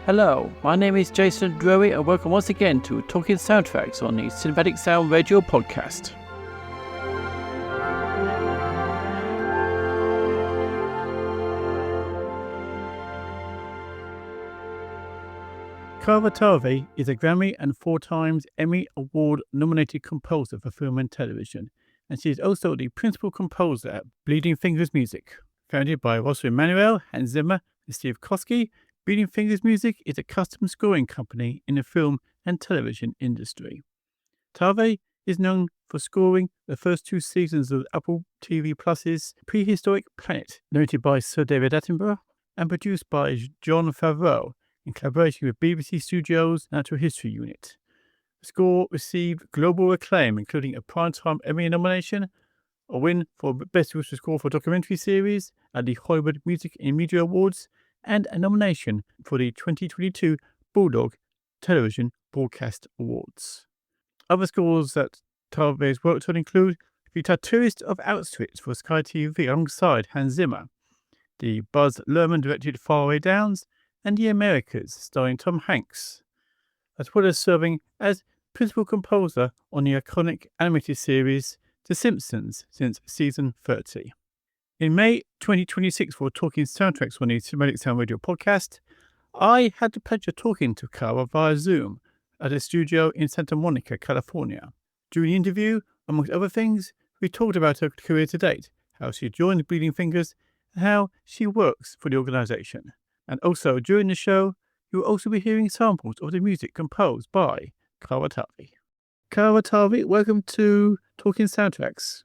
Hello, my name is Jason Drury and welcome once again to Talking Soundtracks on the Cinematic Sound Radio podcast. Talve is a Grammy and 4 times Emmy Award-nominated composer for film and television, and she is also the principal composer at Bleeding Fingers Music. Founded by Emmanuel, Hans Zimmer, and Steve Kofsky, Bleeding Fingers Music is a custom scoring company in the film and television industry. Talve is known for scoring the first 2 seasons of Apple TV Plus's Prehistoric Planet, narrated by Sir David Attenborough, and produced by Jon Favreau in collaboration with BBC Studios' Natural History Unit. The score received global acclaim, including a Primetime Emmy nomination, a win for Best Original Score for a Documentary Series at the Hollywood Music and Media Awards, and a nomination for the 2022 Bulldog Television Broadcast Awards. Other scores that Talve has worked on include the Tattooist of Auschwitz for Sky TV alongside Hans Zimmer, the Baz Luhrmann-directed FARAWAY Downs, and The Americas starring Tom Hanks, as well as serving as principal composer on the iconic animated series The Simpsons since season 30. In May 2026, for Talking Soundtracks on the Cinematic Sound Radio podcast, I had the pleasure of talking to Cara via Zoom at a studio in Santa Monica, California. During the interview, amongst other things, we talked about her career to date, how she joined Bleeding Fingers, and how she works for the organization. And also, during the show, you will also be hearing samples of the music composed by Cara Talve. Cara Talve, welcome to Talking Soundtracks.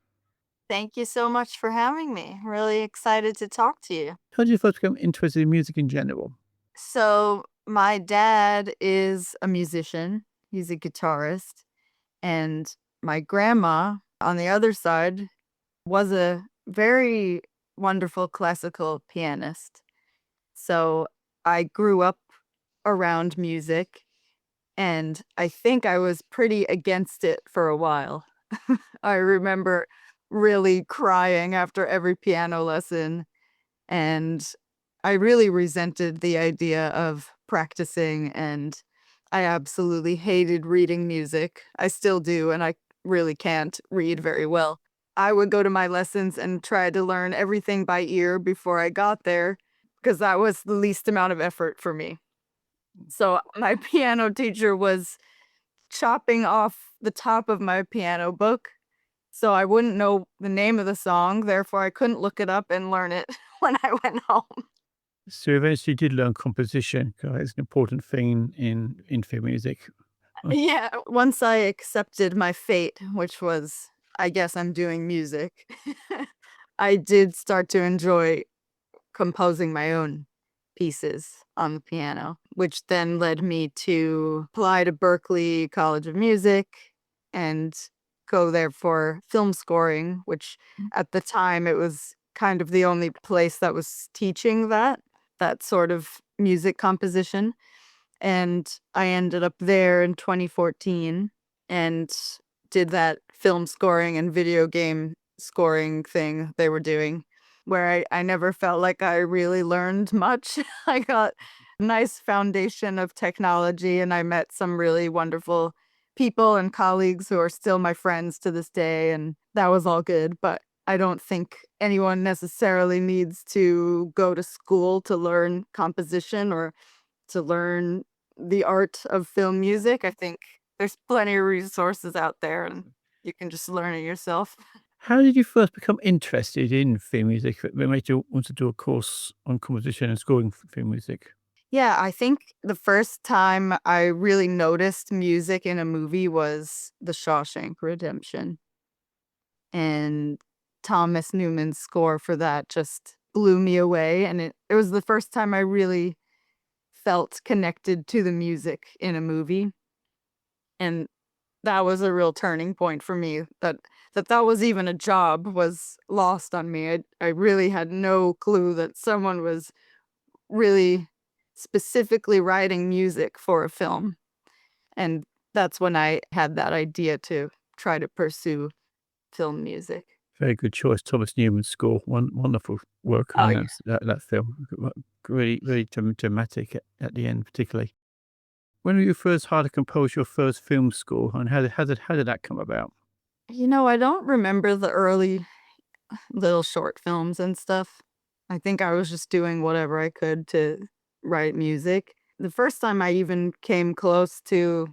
Thank you so much for having me. Really excited to talk to you. How did you first become interested in music in general? So, my dad is a musician. He's a guitarist. And my grandma, on the other side, was a very wonderful classical pianist. So, I grew up around music, and I think I was pretty against it for a while. I remember really crying after every piano lesson, and I really resented the idea of practicing, and I absolutely hated reading music. I still do, and I really can't read very well. I would go to my lessons and try to learn everything by ear before I got there, because that was the least amount of effort for me. So my piano teacher was chopping off the top of my piano book, so I wouldn't know the name of the song, therefore I couldn't look it up and learn it when I went home. So eventually you did learn composition, because it's an important thing in film music. Yeah, once I accepted my fate, which was, I guess I'm doing music, I did start to enjoy composing my own pieces on the piano, which then led me to apply to Berklee College of Music and go there for film scoring, which at the time it was kind of the only place that was teaching that sort of music composition. And I ended up there in 2014 and did that film scoring and video game scoring thing they were doing, where I never felt like I really learned much. I got a nice foundation of technology, and I met some really wonderful people and colleagues who are still my friends to this day, and that was all good. But I don't think anyone necessarily needs to go to school to learn composition or to learn the art of film music. I think there's plenty of resources out there, and you can just learn it yourself. How did you first become interested in film music? What made you want to do a course on composition and scoring for film music? Yeah, I think the first time I really noticed music in a movie was The Shawshank Redemption. And Thomas Newman's score for that just blew me away. And it was the first time I really felt connected to the music in a movie. And that was a real turning point for me. That was even a job was lost on me. I really had no clue that someone was really specifically writing music for a film. And that's when I had that idea to try to pursue film music. Very good choice. Thomas Newman's score. Wonderful work Oh, on yeah. that film. Really dramatic at the end, particularly. When were you first hired to compose your first film score, and how did that come about? I don't remember the early little short films and stuff. I think I was just doing whatever I could to write music. The first time I even came close to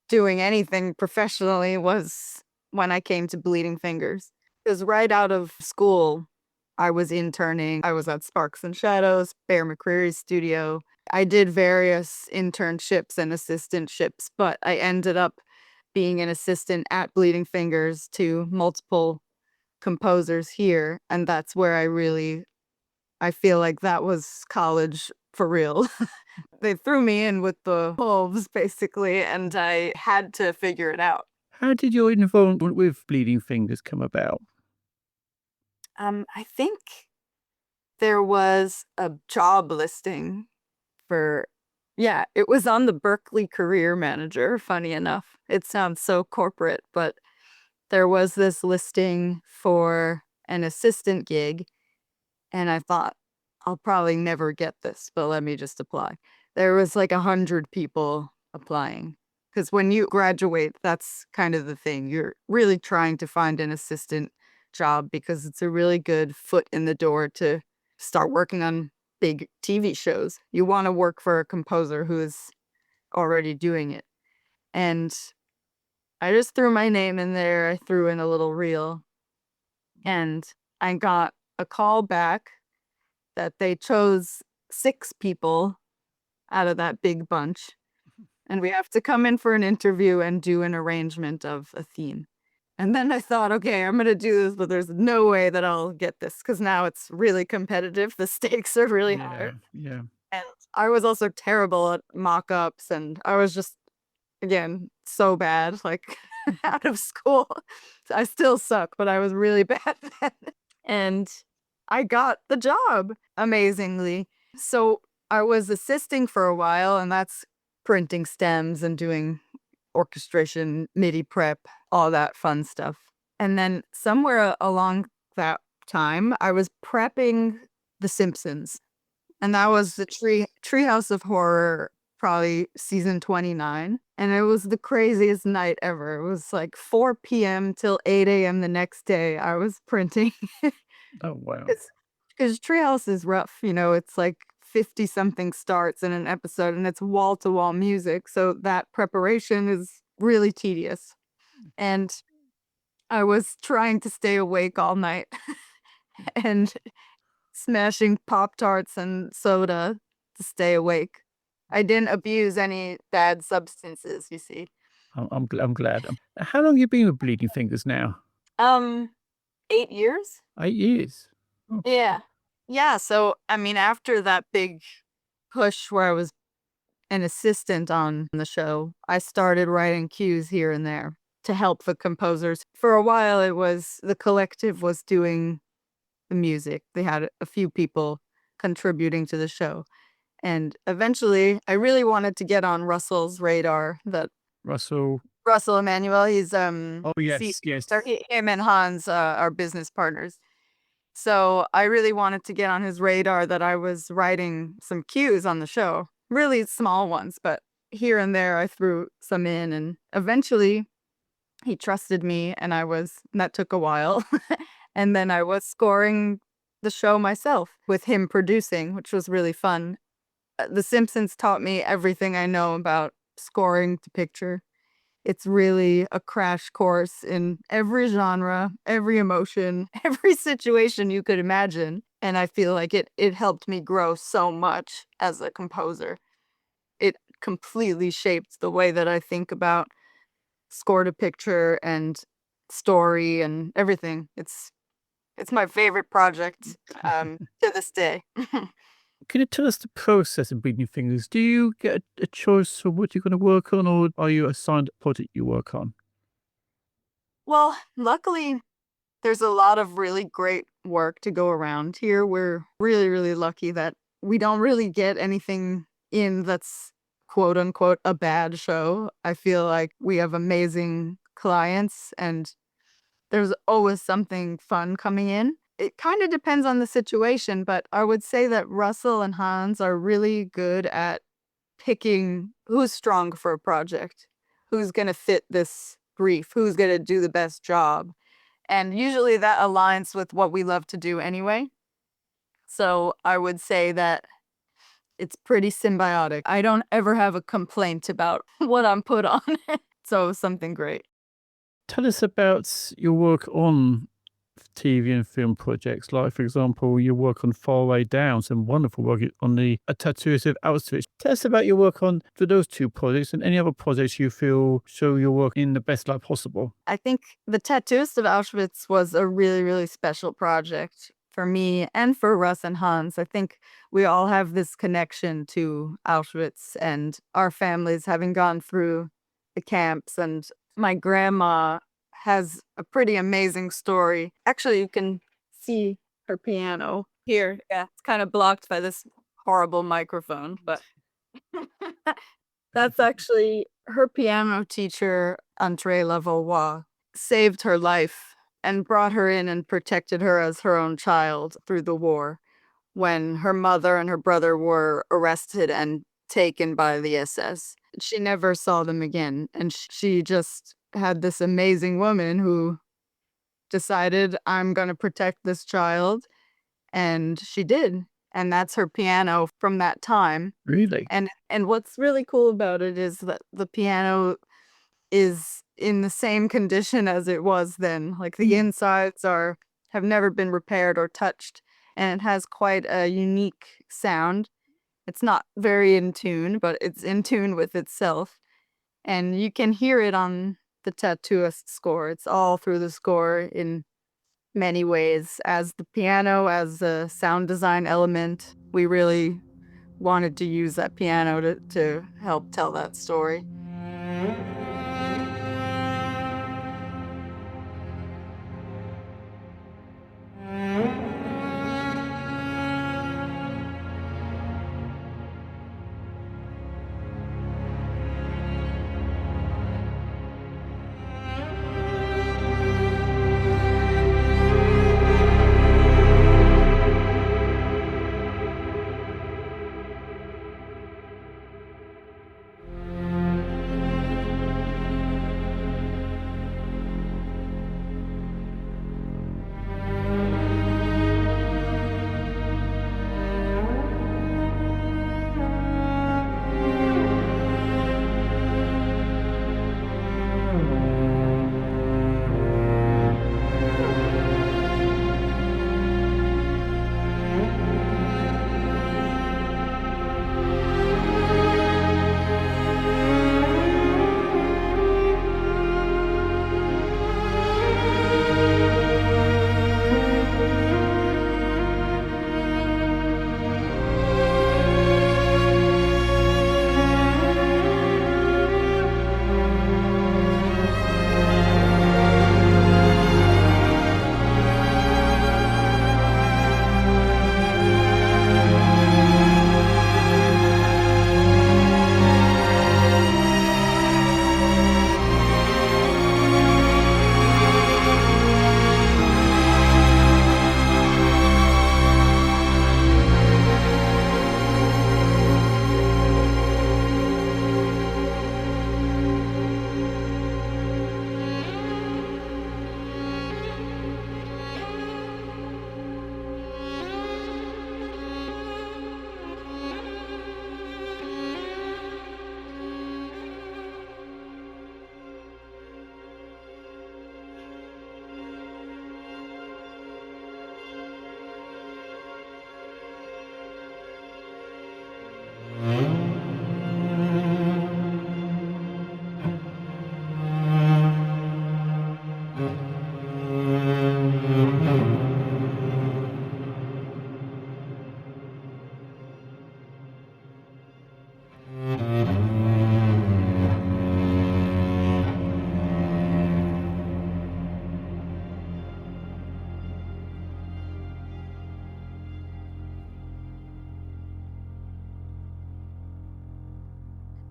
doing anything professionally was when I came to Bleeding Fingers. Because right out of school, I was interning. I was at Sparks and Shadows, Bear McCreary's studio. I did various internships and assistantships, but I ended up being an assistant at Bleeding Fingers to multiple composers here. And that's where I feel like that was college for real. They threw me in with the wolves, basically, and I had to figure it out. How did your involvement with Bleeding Fingers come about? I think there was a job listing for, yeah, it was on the Berkeley Career Manager, funny enough. It sounds so corporate, but there was this listing for an assistant gig, and I thought, I'll probably never get this, but let me just apply. There was like 100 people applying. Because when you graduate, that's kind of the thing. You're really trying to find an assistant job because it's a really good foot in the door to start working on big TV shows. You want to work for a composer who is already doing it. And I just threw my name in there. I threw in a little reel. And I got a call back that they chose 6 people out of that big bunch. And we have to come in for an interview and do an arrangement of a theme. And then I thought, okay, I'm going to do this, but there's no way that I'll get this because now it's really competitive. The stakes are really high. Yeah. And I was also terrible at mock-ups, and I was just, again, so bad, like out of school. I still suck, but I was really bad then. And I got the job, amazingly. So I was assisting for a while, and that's printing stems and doing orchestration, MIDI prep, all that fun stuff. And then somewhere along that time, I was prepping The Simpsons. And that was the Treehouse of Horror, probably season 29. And it was the craziest night ever. It was like 4 p.m. till 8 a.m. the next day. I was printing. Oh, wow. Because Treehouse is rough, it's like 50 something starts in an episode and it's wall to wall music. So that preparation is really tedious. And I was trying to stay awake all night and smashing Pop-Tarts and soda to stay awake. I didn't abuse any bad substances, you see. I'm glad. How long have you been with Bleeding Fingers now? 8 years? 8 years. Oh, Yeah. Yeah, so, after that big push where I was an assistant on the show, I started writing cues here and there to help the composers. For a while, the collective was doing the music. They had a few people contributing to the show. And eventually, I really wanted to get on Russell's radar. That Russell Emmanuel, he's Oh, yes. him and Hans are business partners. So I really wanted to get on his radar that I was writing some cues on the show. Really small ones, but here and there I threw some in, and eventually he trusted me, and that took a while. And then I was scoring the show myself with him producing, which was really fun. The Simpsons taught me everything I know about scoring to picture. It's really a crash course in every genre, every emotion, every situation you could imagine. And I feel like it helped me grow so much as a composer. It completely shaped the way that I think about score to picture and story and everything. It's my favorite project to this day. Can you tell us the process of Bleeding Fingers? Do you get a choice of what you're going to work on, or are you assigned a project you work on? Well, luckily, there's a lot of really great work to go around here. We're really, really lucky that we don't really get anything in that's quote unquote a bad show. I feel like we have amazing clients and there's always something fun coming in. It kind of depends on the situation, but I would say that Russell and Hans are really good at picking who's strong for a project, who's going to fit this brief, who's going to do the best job. And usually that aligns with what we love to do anyway. So I would say that it's pretty symbiotic. I don't ever have a complaint about what I'm put on. So something great. Tell us about your work on TV and film projects, like, for example, your work on Faraway Downs and wonderful work on the Tattooist of Auschwitz. Tell us about your work on for those two projects and any other projects you feel show your work in the best light possible. I think the Tattooist of Auschwitz was a really, really special project for me and for Russ and Hans. I think we all have this connection to Auschwitz and our families having gone through the camps, and my grandma has a pretty amazing story. Actually, you can see her piano here. Yeah, it's kind of blocked by this horrible microphone, but that's actually her piano teacher, André Lavoie, saved her life and brought her in and protected her as her own child through the war when her mother and her brother were arrested and taken by the SS. She never saw them again, and she just had this amazing woman who decided, I'm going to protect this child, and she did. And that's her piano from that time. Really? And what's really cool about it is that the piano is in the same condition as it was then. Like the insides have never been repaired or touched, and it has quite a unique sound. It's not very in tune, but it's in tune with itself. And you can hear it on the Tattooist score. It's all through the score in many ways. As the piano, as a sound design element, we really wanted to use that piano to help tell that story.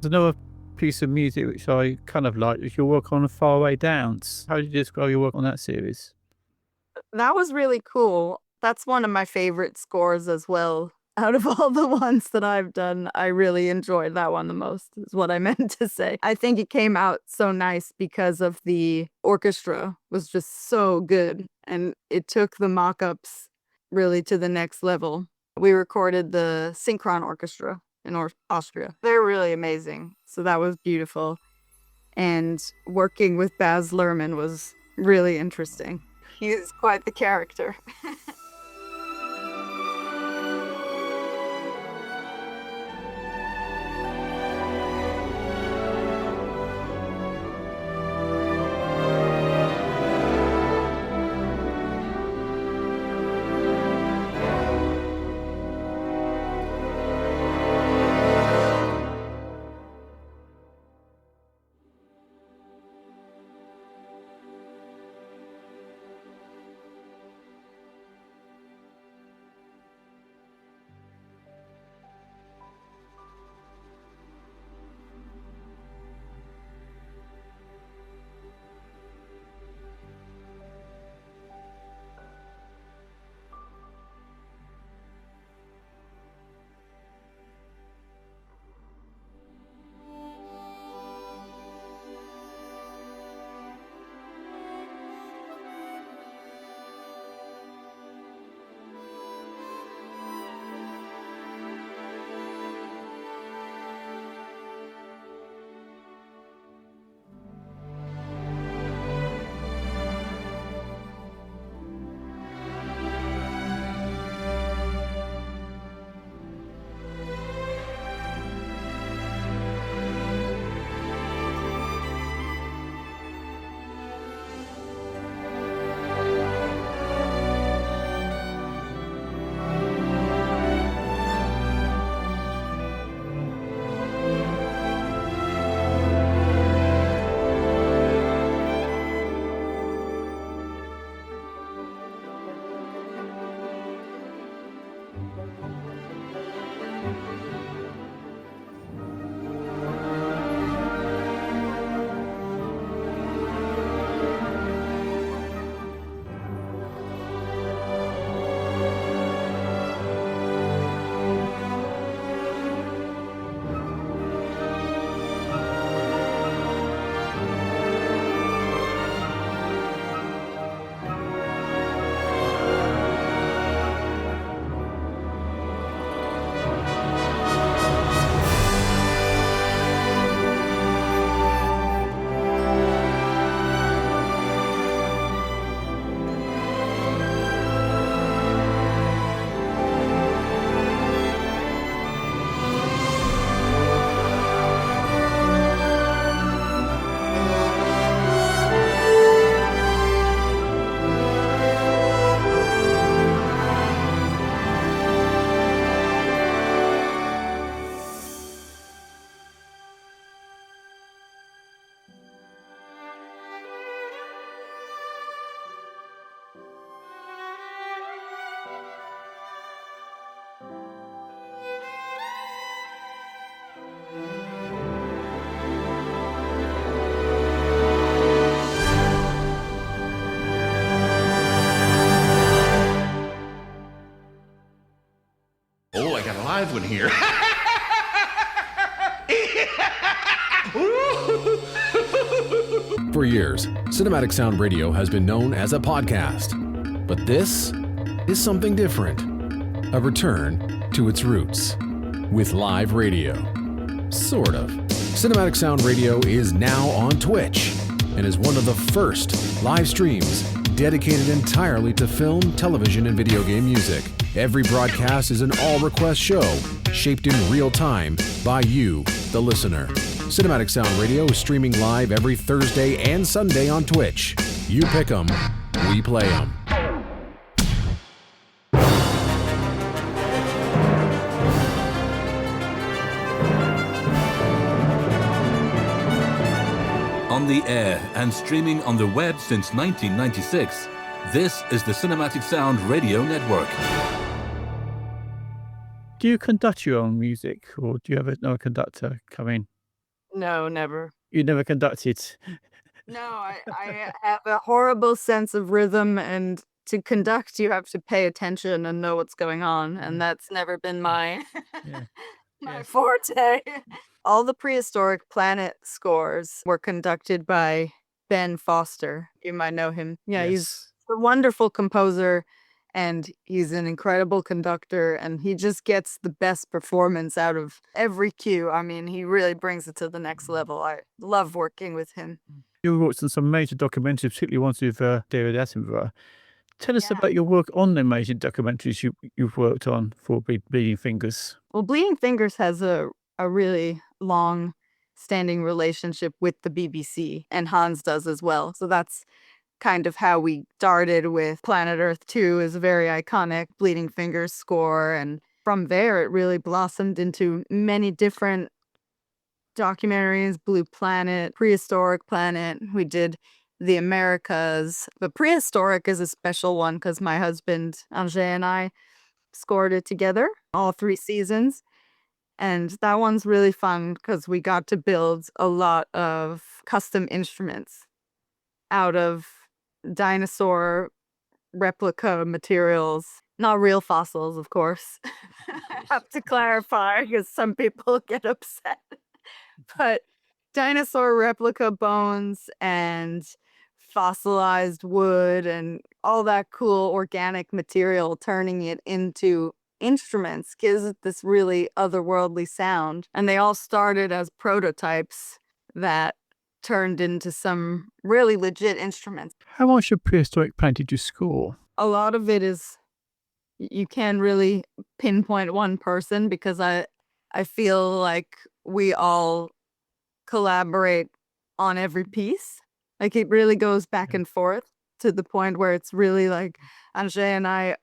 There's another piece of music which I kind of like is your work on Faraway Downs. How do you describe your work on that series? That was really cool. That's one of my favorite scores as well. Out of all the ones that I've done, I really enjoyed that one the most, is what I meant to say. I think it came out so nice because of the orchestra was just so good, and it took the mock-ups really to the next level. We recorded the synchron orchestra in Austria. They're really amazing, so that was beautiful. And working with Baz Luhrmann was really interesting. He is quite the character. live one here. For years, Cinematic Sound Radio has been known as a podcast. But this is something different. A return to its roots. With live radio. Sort of. Cinematic Sound Radio is now on Twitch and is one of the first live streams dedicated entirely to film, television, and video game music. Every broadcast is an all-request show, shaped in real time by you, the listener. Cinematic Sound Radio is streaming live every Thursday and Sunday on Twitch. You pick 'em, we play 'em. On the air and streaming on the web since 1996, this is the Cinematic Sound Radio Network. Do you conduct your own music, or do you have another conductor come in? No, never. You never conducted. No, I have a horrible sense of rhythm, and to conduct, you have to pay attention and know what's going on, and that's never been my Yeah. my Yes. forte. All the Prehistoric Planet scores were conducted by Ben Foster. You might know him. Yeah, he's Yes. a wonderful composer, and he's an incredible conductor, and he just gets the best performance out of every cue. I mean, he really brings it to the next level. I love working with him. You worked on some major documentaries, particularly ones with David Attenborough. Tell us Yeah. about your work on the major documentaries you've worked on for Bleeding Fingers. Well, Bleeding Fingers has a really long standing relationship with the BBC, and Hans does as well. So that's kind of how we started with Planet Earth 2 is a very iconic Bleeding Fingers score. And from there, it really blossomed into many different documentaries, Blue Planet, Prehistoric Planet. We did the Americas. But Prehistoric is a special one because my husband, Angers, and I scored it together, all 3 seasons. And that one's really fun because we got to build a lot of custom instruments out of dinosaur replica materials. Not real fossils, of course. I have to clarify because some people get upset. But dinosaur replica bones and fossilized wood and all that cool organic material, turning it into instruments gives it this really otherworldly sound. And they all started as prototypes that turned into some really legit instruments. How much of Prehistoric Planet did you score? A lot of it is, you can't really pinpoint one person because I feel like we all collaborate on every piece. Like it really goes back and forth to the point where it's really like Angers and I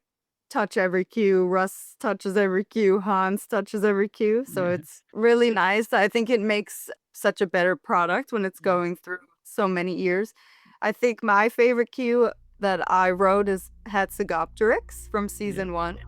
touch every cue, Russ touches every cue, Hans touches every cue. So it's really nice. I think it makes such a better product when it's going through so many years. I think my favorite cue that I wrote is Hatzegopteryx from season 1.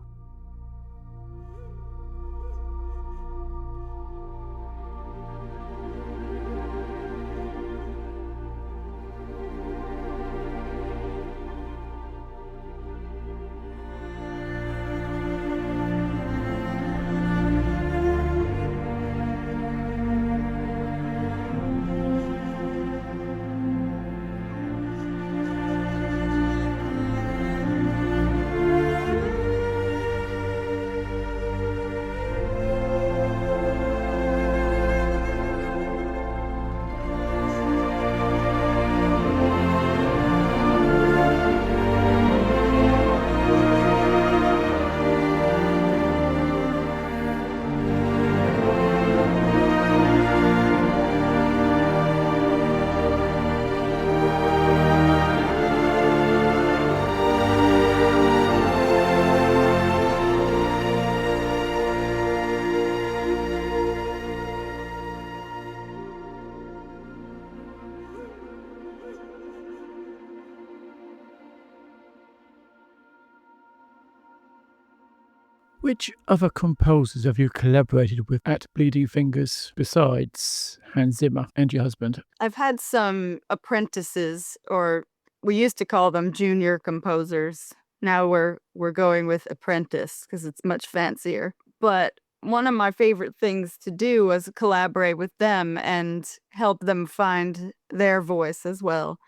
Which other composers have you collaborated with at Bleeding Fingers besides Hans Zimmer and your husband? I've had some apprentices, or we used to call them junior composers. Now we're going with apprentice because it's much fancier. But one of my favorite things to do was collaborate with them and help them find their voice as well.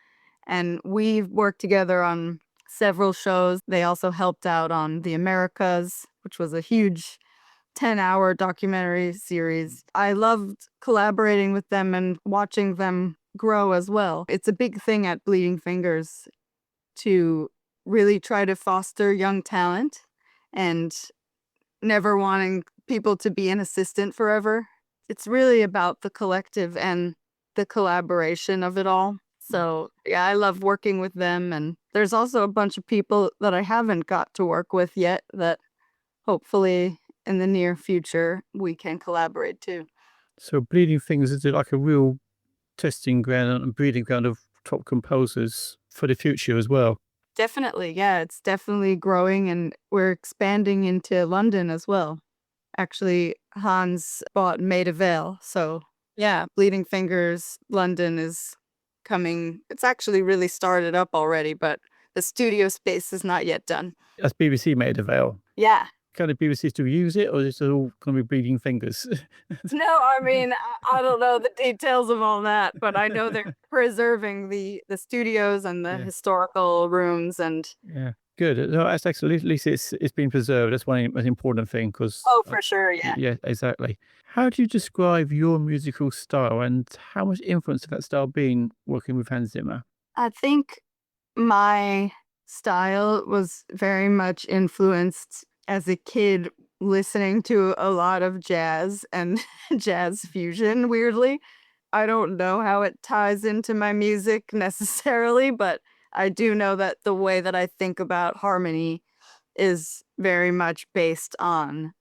And we've worked together on several shows. They also helped out on The Americas, which was a huge 10-hour documentary series. I loved collaborating with them and watching them grow as well. It's a big thing at Bleeding Fingers to really try to foster young talent and never wanting people to be an assistant forever. It's really about the collective and the collaboration of it all. So yeah, I love working with them. And there's also a bunch of people that I haven't got to work with yet that hopefully in the near future we can collaborate too. So Bleeding Fingers is like a real testing ground and breeding ground of top composers for the future as well. Definitely, yeah, it's definitely growing, and we're expanding into London as well. Actually, Hans bought Maida Vale, so Yeah, Bleeding Fingers London is coming. It's actually really started up already, but the studio space is not yet done. That's BBC made avail. Yeah. Can the BBC still use it, or is it all going to be Bleeding Fingers? No, I mean, I don't know the details of all that, but I know they're preserving the studios and the Yeah. historical rooms and. Yeah, good. No, that's excellent. At least it's been preserved. That's one important thing, because Oh, for sure, yeah. yeah, exactly. How do you describe your musical style, and how much influence has that style been working with Hans Zimmer? I think my style was very much influenced as a kid listening to a lot of jazz and jazz fusion, weirdly. I don't know how it ties into my music necessarily, but I do know that the way that I think about harmony is very much based on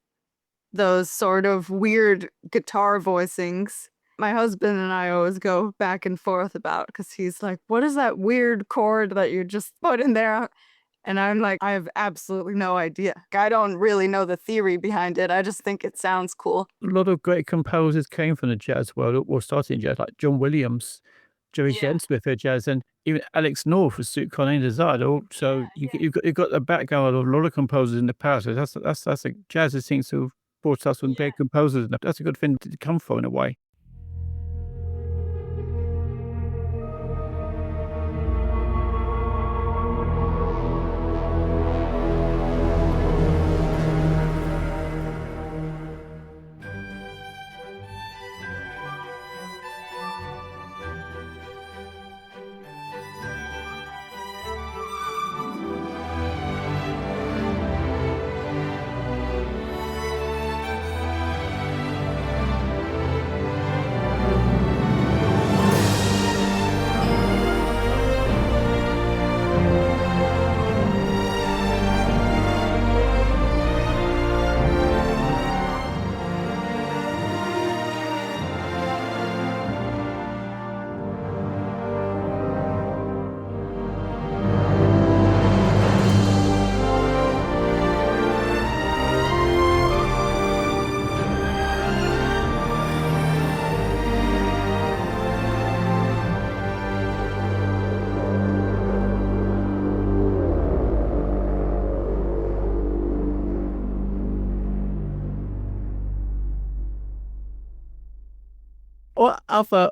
those sort of weird guitar voicings. My husband and I always go back and forth about, because he's like, what is that weird chord that you just put in there? And I'm like, I have absolutely no idea. I don't really know the theory behind it. I just think it sounds cool. A lot of great composers came from the jazz world, or started in jazz, like John Williams, Jerry Yeah. Goldsmith for jazz, and even Alex North was Suit Colin Desire. So Yeah, you've got the background of a lot of composers in the past. So that's a jazz that seems to have brought us some great composers. And that's a good thing to come from in a way. What other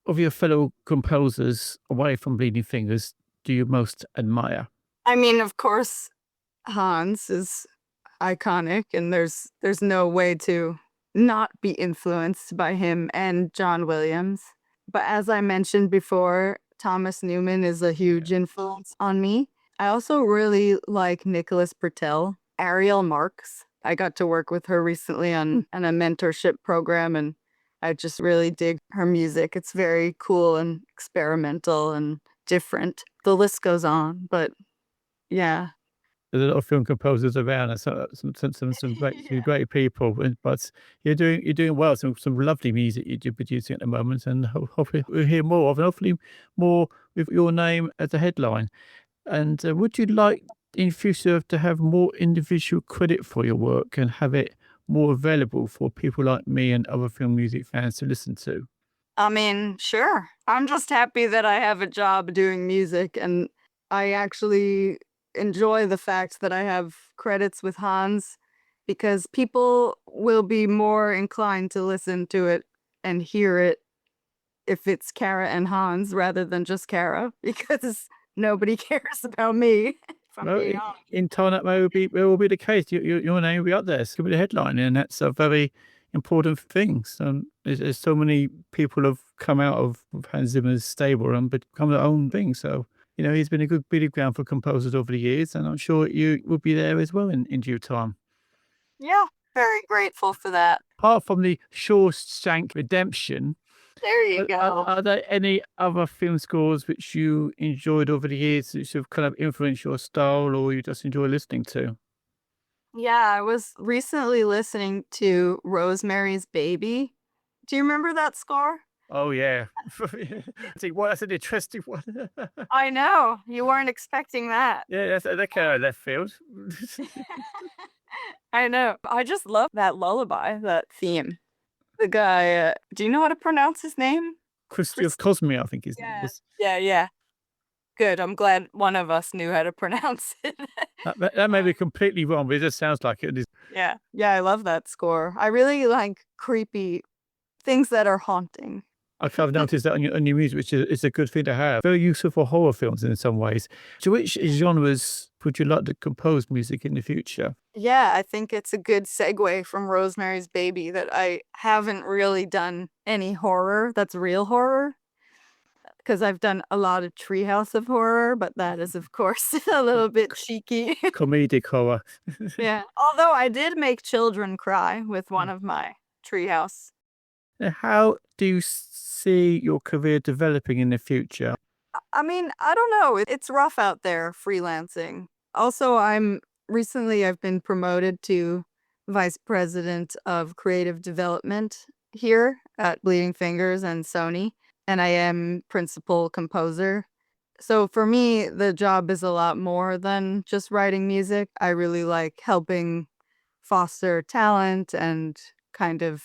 of your fellow composers, away from Bleeding Fingers, do you most admire? I mean, of course, Hans is iconic, and there's no way to not be influenced by him and John Williams. But as I mentioned before, Thomas Newman is a huge influence on me. I also really like Nicholas Bertel, Ariel Marks. I got to work with her recently on a mentorship program, and I just really dig her music. It's very cool and experimental and different. The list goes on, but yeah. There's a lot of film composers around, and some great people. But you're doing well. Some lovely music you're producing at the moment, and hopefully we'll hear more of, and hopefully more with your name as a headline. And would you like in future to have more individual credit for your work and have it more available for people like me and other film music fans to listen to? I mean, sure. I'm just happy that I have a job doing music, and I actually enjoy the fact that I have credits with Hans, because people will be more inclined to listen to it and hear it if it's Kara and Hans rather than just Kara, because nobody cares about me. If I'm Well, being honest. in time that will be the case. Your name will be up there. It's going to be the headline, and that's a very important thing. So there's so many people have come out of Hans Zimmer's stable and become their own thing. So he's been a good breeding ground for composers over the years, and I'm sure you will be there as well in due time. Yeah, very grateful for that. Apart from the Shawshank Redemption, There you go. are there any other film scores which you enjoyed over the years which have kind of influenced your style, or you just enjoy listening to? Yeah, I was recently listening to Rosemary's Baby. Do you remember that score? Oh yeah. See, what that's an interesting one. I know. You weren't expecting that. Yeah, that's kind of left field. I know. I just love that lullaby, that theme. The guy, do you know how to pronounce his name? Christoph Cosmi, I think his name Yeah. was. Yeah. Good. I'm glad one of us knew how to pronounce it. That may be completely wrong, but it just sounds like it is. Yeah. Yeah, I love that score. I really like creepy things that are haunting. I've noticed that on your music, which is a good thing to have. Very useful for horror films in some ways. To which genres would you like to compose music in the future? Yeah, I think it's a good segue from Rosemary's Baby that I haven't really done any horror that's real horror. Because I've done a lot of Treehouse of Horror, but that is, of course, a little bit cheeky. Comedic horror. Yeah. Although I did make children cry with one of my Treehouse. Now, how do you see your career developing in the future? I mean, I don't know. It's rough out there freelancing. Also, I've been promoted to vice president of creative development here at Bleeding Fingers and Sony, and I am principal composer. So for me, the job is a lot more than just writing music. I really like helping foster talent and kind of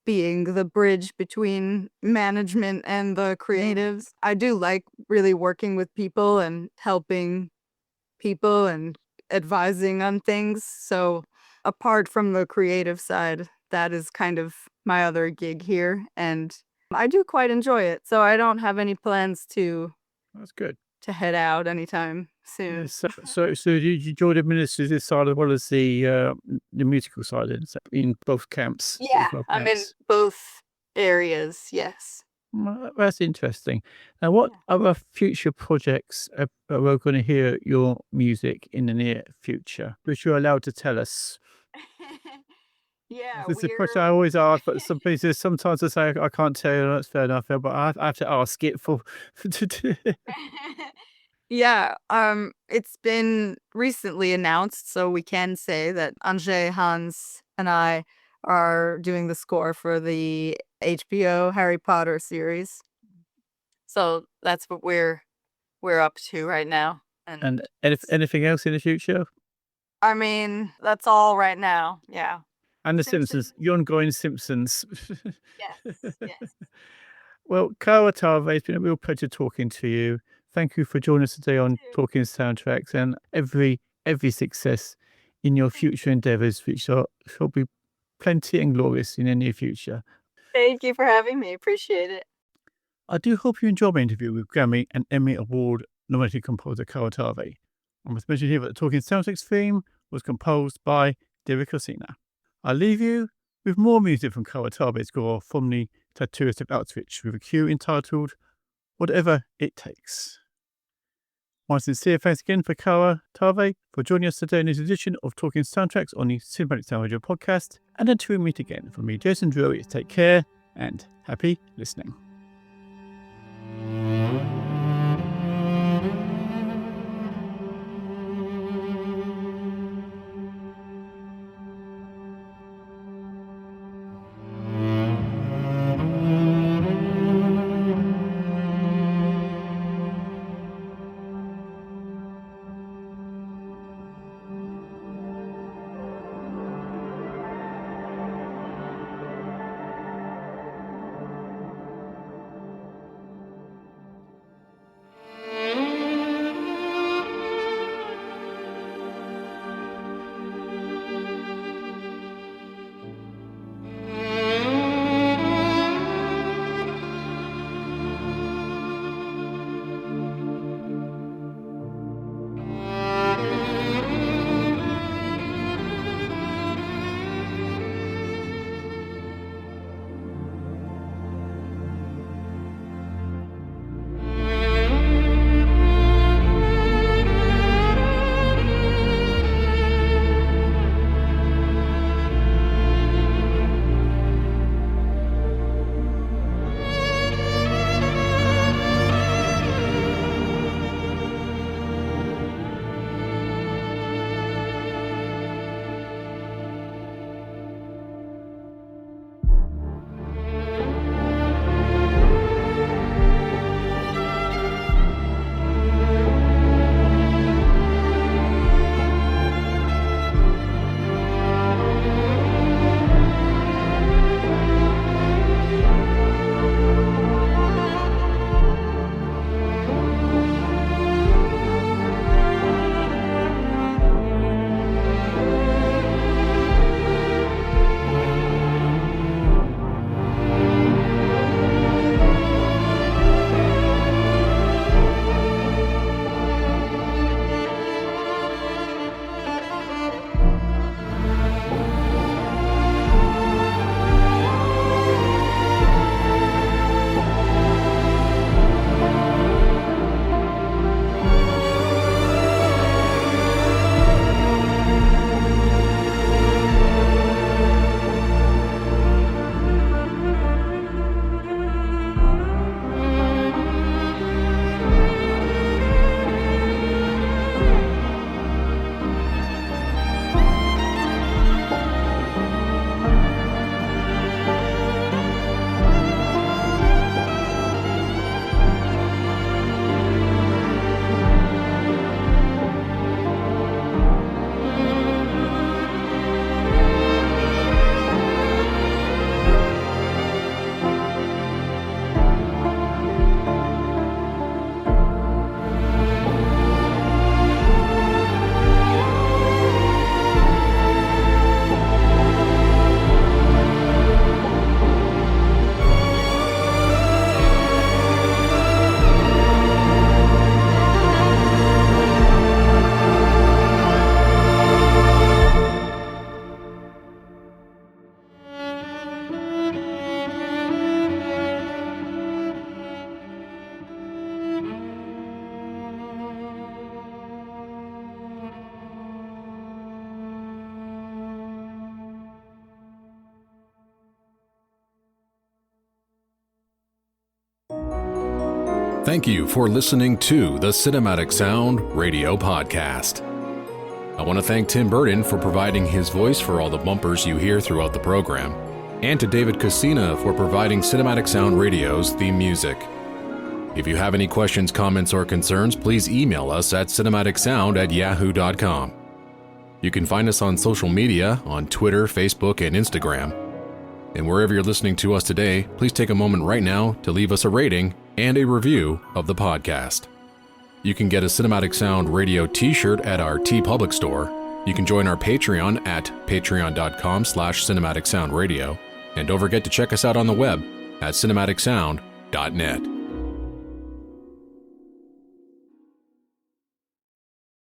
being the bridge between management and the creatives. I do like really working with people and helping people and advising on things. So apart from the creative side, that is kind of my other gig here. And I do quite enjoy it. So I don't have any plans to That's good. head out anytime soon. So do you join the ministry this side as well as the musical side in both camps? Yeah, both I'm in camps? both areas, yes. That's interesting. Now, what other future projects are we going to hear your music in the near future, which you're allowed to tell us? Yeah, It's a question I always ask, but sometimes I say I can't tell you. That's fair enough, but I have to ask it for. Yeah, it's been recently announced, so we can say that Anje, Hans, and I are doing the score for the HBO Harry Potter series. So that's what we're up to right now. And anything else in the future? I mean, that's all right now. Yeah. And the Simpsons, the ongoing Simpsons. Yes. Well, Kara Talve, it's been a real pleasure talking to you. Thank you for joining us today on Talking Soundtracks, and every success in your future endeavours, which shall be plenty and glorious in the near future. Thank you for having me. Appreciate it. I do hope you enjoyed my interview with Grammy and Emmy Award-nominated composer Kara Talve. I must mention here that the Talking Soundtracks theme was composed by Derek Orsina. I'll leave you with more music from Kara Talve's score from the TATTOOIST of AUSCHWITZ with a cue entitled Whatever It Takes. My sincere thanks again for Kara Talve for joining us today in this edition of Talking Soundtracks on the Cinematic Sound Radio podcast. And until we meet again, from me, Jason Drury, take care and happy listening. Thank you for listening to the Cinematic Sound Radio Podcast. I want to thank Tim Burton for providing his voice for all the bumpers you hear throughout the program, and to David Casina for providing Cinematic Sound Radio's theme music. If you have any questions, comments, or concerns, please email us at cinematicsound@yahoo.com. You can find us on social media on Twitter, Facebook, and Instagram. And wherever you're listening to us today, please take a moment right now to leave us a rating and a review of the podcast. You can get a Cinematic Sound Radio t-shirt at our TeePublic store. You can join our Patreon at patreon.com/cinematicsoundradio. And don't forget to check us out on the web at cinematicsound.net.